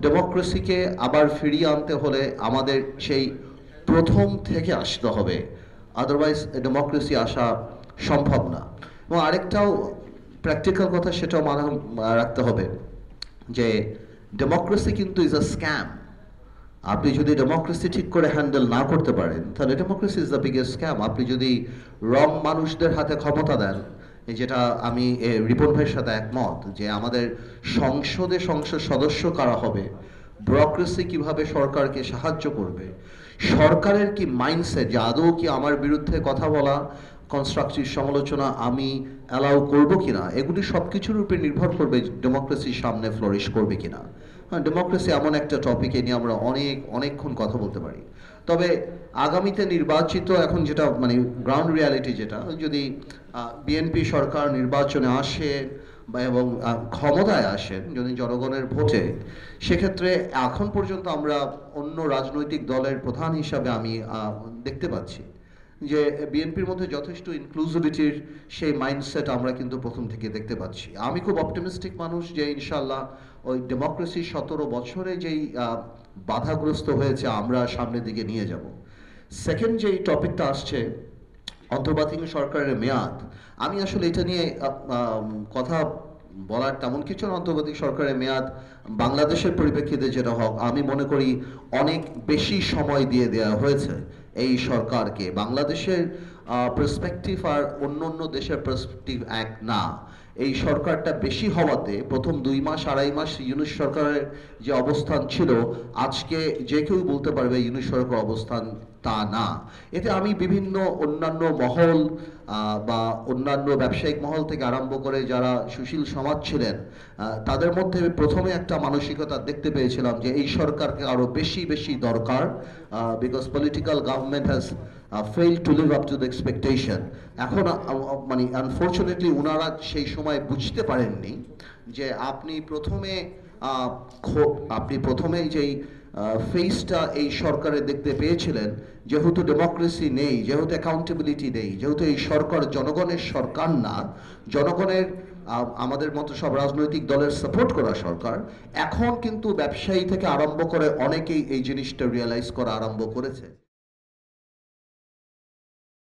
ডেমোক্রেসিকে আবার ফিরিয়ে আনতে হলে আমাদের সেই প্রথম থেকে আসতে হবে, আদারওয়াইজ ডেমোক্রেসি আসা সম্ভব না। এবং আরেকটাও প্র্যাকটিক্যাল কথা, সেটাও রাখতে হবে যে ডেমোক্রেসি কিন্তু ইজ আ স্ক্যাম। আপনি যদি ডেমোক্রেসি ঠিক করে হ্যান্ডেল না করতে পারেন, তাহলে democracy is the biggest scam. আপনি যদি রং মানুষদের হাতে ক্ষমতা দেন, যেটা আমি রিপন ভাইয়ের সাথে একমত, যে আমাদের সংসদ সদস্য কারা হবে, ব্যুরোক্রেসি কিভাবে সরকারকে সাহায্য করবে, সরকারের কি মাইন্ডসেট, যে আদৌ কি আমার বিরুদ্ধে কথা বলা, কনস্ট্রাকটিভ সমালোচনা আমি অ্যালাউ করবো কিনা, এগুলি সব কিছুর উপরে নির্ভর করবে ডেমোক্রেসির সামনে ফ্লোরিশ করবে কিনা। হ্যাঁ, ডেমোক্রেসি এমন একটা টপিকে নিয়ে আমরা অনেকক্ষণ কথা বলতে পারি। তবে আগামীতে নির্বাচিত, এখন যেটা মানে গ্রাউন্ড রিয়ালিটি, যেটা যদি বিএনপি সরকার নির্বাচনে আসে এবং ক্ষমতায় আসেন যদি জনগণের ভোটে, সেক্ষেত্রে এখন পর্যন্ত আমরা অন্য রাজনৈতিক দলের প্রধান হিসাবে আমি দেখতে পাচ্ছি যে বিএনপির মধ্যে যথেষ্ট ইনক্লুসিভিটির সেই মাইন্ডসেট আমরা কিন্তু প্রথম থেকে দেখতে পাচ্ছি। আমি খুব অপটিমিস্টিক মানুষ যে ইনশাল্লাহ ওই ডেমোক্রেসি 17 বছরে যেই বাধাগ্রস্ত হয়েছে আমরা সামনের দিকে নিয়ে যাব। সেকেন্ড যেই টপিকটা আসছে, অন্তর্বর্তীকালীন সরকারের মেয়াদ, আমি আসলে এটা নিয়ে কথা বলার তেমন কিছু না। অন্তর্বর্তী সরকারের মেয়াদ বাংলাদেশের পরিপ্রেক্ষিতে যেটা হোক, আমি মনে করি অনেক বেশি সময় দিয়ে দেওয়া হয়েছে এই সরকারকে। বাংলাদেশের পার্সপেক্টিভ আর অন্য দেশের পার্সপেক্টিভ এক না। এই সরকারটা বেশি হওয়াতে প্রথম 2 মাস 2.5 মাস ইউনূস সরকারের যে অবস্থান ছিল, আজকে যে কেউ বলতে পারবে ইউনূস সরকার অবস্থান তা না। এতে আমি বিভিন্ন অন্যান্য মহল বা অন্যান্য ব্যবসায়িক মহল থেকে আরম্ভ করে যারা সুশীল সমাজ ছিলেন, তাদের মধ্যে প্রথমে একটা মানসিকতা দেখতে পেয়েছিলাম যে এই সরকারকে আরো বেশি দরকার, because political government has failed to live up to the expectation। এখন মানে আনফরচুনেটলি ওনারা সেই সময় বুঝতে পারেননি যে আপনি প্রথমে যেই ফেসটা এই সরকারে দেখতে পেয়েছিলেন, যেহেতু ডেমোক্রেসি নেই, যেহেতু অ্যাকাউন্টেবিলিটি নেই, যেহেতু এই সরকার জনগণের সরকার না, জনগণের আমাদের মতো সব রাজনৈতিক দলের সাপোর্ট করা সরকার, এখন কিন্তু ব্যবসায়ী থেকে আরম্ভ করে অনেকেই এই জিনিসটা রিয়েলাইজ করা আরম্ভ করেছে।